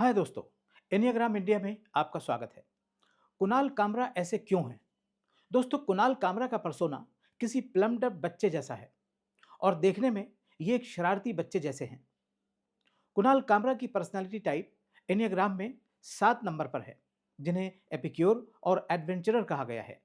हाय दोस्तों, enneagram India में आपका स्वागत है। कुणाल कामरा ऐसे क्यों हैं? दोस्तों, कुणाल कामरा का पर्सोना किसी प्लम्ड अप बच्चे जैसा है और देखने में ये एक शरारती बच्चे जैसे हैं। कुणाल कामरा की पर्सनालिटी टाइप एनियाग्राम में 7 नंबर पर है, जिन्हें एपिक्योर और एडवेंचरर कहा गया है।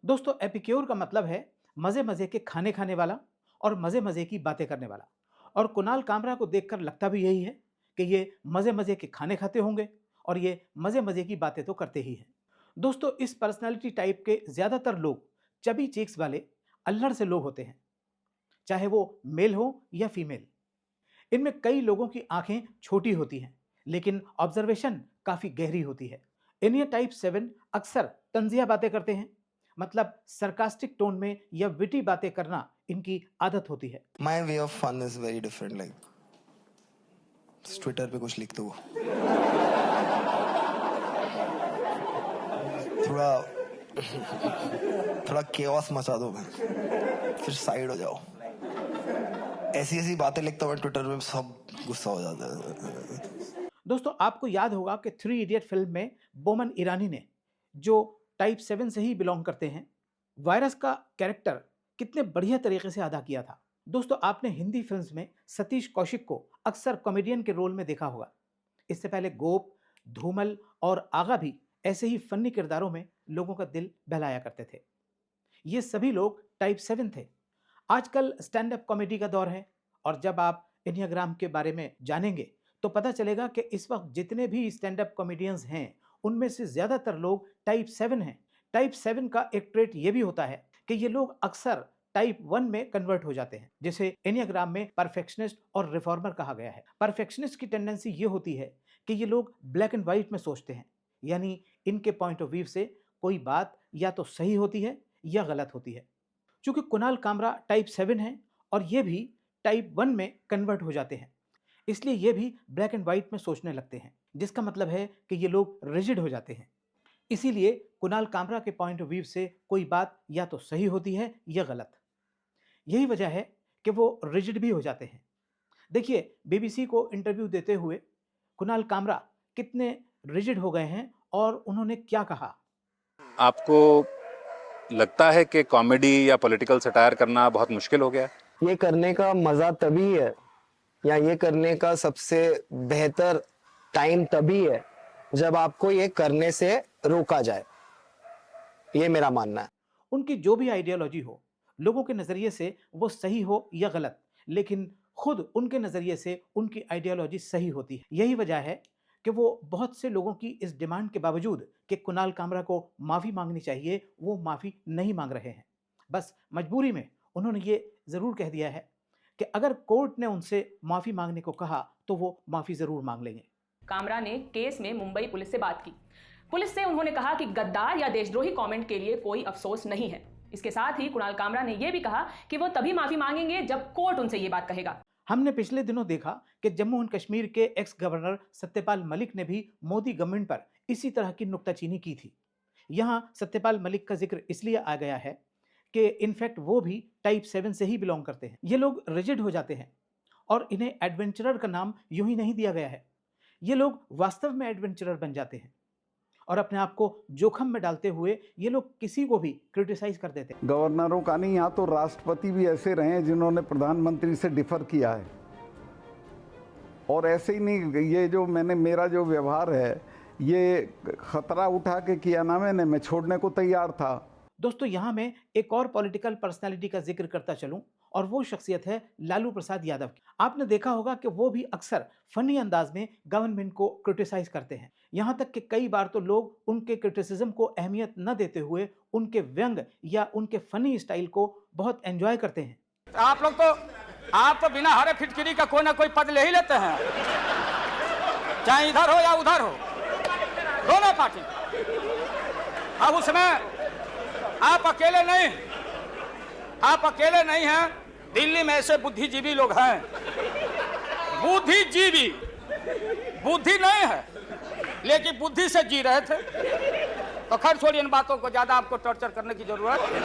दोस्तों, एपिक्योर का मतलब है मजे मजे के खाने खाने वाला और मजे मजे की बातें करने वाला। और कुणाल कामरा को देखकर लगता भी यही है कि ये मजे मजे के खाने खाते होंगे और ये मजे मजे की बातें तो करते ही हैं। दोस्तों, इस पर्सनालिटी टाइप के ज्यादातर लोग चबी चीक्स वाले अल्लड़ से लोग होते हैं, चाहे वो मेल हो या फीमेल। इनमें कई लोगों की आंखें छोटी होती हैं, लेकिन ऑब्जर्वेशन काफी गहरी होती है। एनिया टाइप 7 अक्सर तंजिया बातें करते हैं, मतलब सरकास्टिक टोन में या विटी बातें करना इनकी आदत होती है। My way of fun is very different. Like Twitter पे कुछ लिख दो, थोड़ा थोड़ा केओस मचा दो, फिर साइड हो जाओ। ऐसी ऐसी बातें लिखता हूँ ट्विटर पे, सब गुस्सा हो जाता है। दोस्तों, आपको याद होगा कि 3 इडियट फिल्म में बोमन ईरानी ने, जो टाइप 7 से ही बिलोंग करते हैं, वायरस का कैरेक्टर कितने बढ़िया तरीके से अदा किया था। दोस्तों, आपने हिंदी फिल्म्स में सतीश कौशिक को अक्सर कॉमेडियन के रोल में देखा होगा। इससे पहले गोप, धूमल और आगा भी ऐसे ही फनी किरदारों में लोगों का दिल बहलाया करते थे। ये सभी लोग टाइप 7 थे। आजकल स्टैंड अप कॉमेडी का दौर है और जब आप एनियाग्राम के बारे में जानेंगे तो पता चलेगा कि इस वक्त जितने भी स्टैंड अप कॉमेडियंस हैं, उनमें से ज्यादातर लोग टाइप 7 हैं। टाइप 7 का एक ट्रेट ये भी होता है कि ये लोग अक्सर टाइप 1 में कन्वर्ट हो जाते हैं, जिसे एनियाग्राम में परफेक्शनिस्ट और रिफॉर्मर कहा गया है। परफेक्शनिस्ट की टेंडेंसी ये होती है कि ये लोग ब्लैक एंड व्हाइट में सोचते हैं, यानी इनके पॉइंट ऑफ व्यू से कोई बात या तो सही होती है या गलत होती है। चूंकि कुणाल कामरा टाइप 7 है और ये भी टाइप 1 में कन्वर्ट हो जाते हैं, इसलिए ये भी ब्लैक एंड व्हाइट में सोचने लगते हैं, जिसका मतलब है कि ये लोग रिजिड हो जाते हैं। इसीलिए कुणाल कामरा के पॉइंट ऑफ व्यू से कोई बात या तो सही होती है या गलत। यही वजह है कि वो रिजिड भी हो जाते हैं। देखिए, बीबीसी को इंटरव्यू देते हुए कुणाल कामरा कितने रिजिड हो गए हैं और उन्होंने क्या कहा। आपको लगता है कि कॉमेडी या पॉलिटिकल सटायर करना बहुत मुश्किल हो गया है? ये करने का मजा तभी है, या ये करने का सबसे बेहतर टाइम तभी है जब आपको ये करने से रोका जाए। ये मेरा मानना है। उनकी जो भी आइडियोलॉजी हो, लोगों के नजरिए से वो सही हो या गलत, लेकिन खुद उनके नजरिए से उनकी आइडियोलॉजी सही होती है। यही वजह है कि वो बहुत से लोगों की इस डिमांड के बावजूद कि कुणाल कामरा को माफी मांगनी चाहिए, वो माफी नहीं मांग रहे हैं। बस मजबूरी में उन्होंने ये जरूर कह दिया है कि अगर कोर्ट ने उनसे माफी मांगने को कहा तो वो माफी जरूर मांग लेंगे। कामरा ने केस में मुंबई पुलिस से बात की। पुलिस से उन्होंने कहा कि गद्दार या देशद्रोही कमेंट के लिए कोई अफसोस नहीं है। इसके साथ ही कुणाल कामरा ने यह भी कहा कि वो तभी माफी मांगेंगे जब कोर्ट उनसे ये बात कहेगा। हमने पिछले दिनों देखा कि जम्मू एंड कश्मीर के एक्स गवर्नर सत्यपाल मलिक ने भी मोदी गवर्नमेंट पर इसी तरह की नुक्ताचीनी की थी। यहां सत्यपाल मलिक का जिक्र इसलिए आ गया है कि इनफैक्ट वो भी टाइप 7 से ही बिलोंग करते हैं। ये लोग रिजिड हो जाते हैं और इन्हें एडवेंचरर का नाम यूं ही नहीं दिया गया है। ये लोग वास्तव में एडवेंचरर बन जाते हैं और अपने आप को जोखम में डालते हुए ये लोग किसी को भी क्रिटिसाइज कर देते हैं। गवर्नरों का नहीं, यहाँ तो राष्ट्रपति भी ऐसे रहे हैं जिन्होंने प्रधानमंत्री से डिफर किया है। और ऐसे ही नहीं, ये जो मेरा जो व्यवहार है, ये खतरा उठा के किया ना मैंने, मैं छोड़ने को तैयार था। दोस्तों, यहाँ मैं एक और पॉलिटिकल पर्सनालिटी का जिक्र करता चलूं और वो शख्सियत है लालू प्रसाद यादव की। आपने देखा होगा कि वो भी अक्सर फनी अंदाज में गवर्नमेंट को क्रिटिसाइज करते हैं। यहाँ तक कि कई बार तो लोग उनके क्रिटिसिज्म को अहमियत न देते हुए उनके व्यंग या उनके फनी स्टाइल को बहुत एंजॉय करते हैं। आप तो बिना हरे फिटकिरी का कोई ना कोई पद ले ही लेते हैं, चाहे इधर हो या उधर हो, दोनों पार्टी। अब उसमें आप अकेले नहीं हैं। दिल्ली में ऐसे बुद्धिजीवी लोग हैं, बुद्धि नहीं है लेकिन बुद्धि से जी रहे थे। तो खैर छोड़िए इन बातों को, ज्यादा आपको टॉर्चर करने की जरूरत नहीं।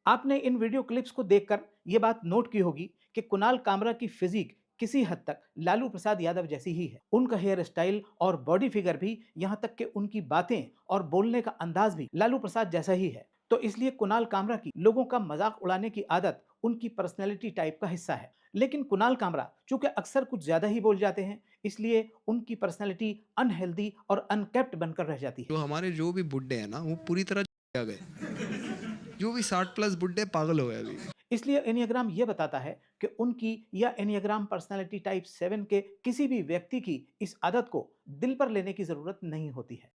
आपने इन वीडियो क्लिप्स को देखकर यह बात नोट की होगी कि कुणाल कामरा की फिजिक किसी हद तक लालू प्रसाद यादव जैसी ही है। उनका हेयर स्टाइल और बॉडी फिगर भी, यहाँ तक कि उनकी बातें और बोलने का अंदाज भी लालू प्रसाद जैसा ही है। तो इसलिए कुणाल कामरा की लोगों का मजाक उड़ाने की आदत उनकी पर्सनैलिटी टाइप का हिस्सा है। लेकिन कुणाल कामरा चूंकि अक्सर कुछ ज्यादा ही बोल जाते हैं, इसलिए उनकी पर्सनैलिटी अनहेल्दी और अनकेप्ट बनकर रह जाती है। जो हमारे जो भी बुड्ढे हैं ना, वो पूरी तरह आ गए। जो भी 60+ बुड्ढे पागल हो गए अभी। इसलिए एनियाग्राम ये बताता है कि उनकी या एनियाग्राम पर्सनैलिटी टाइप 7 के किसी भी व्यक्ति की इस आदत को दिल पर लेने की जरूरत नहीं होती है।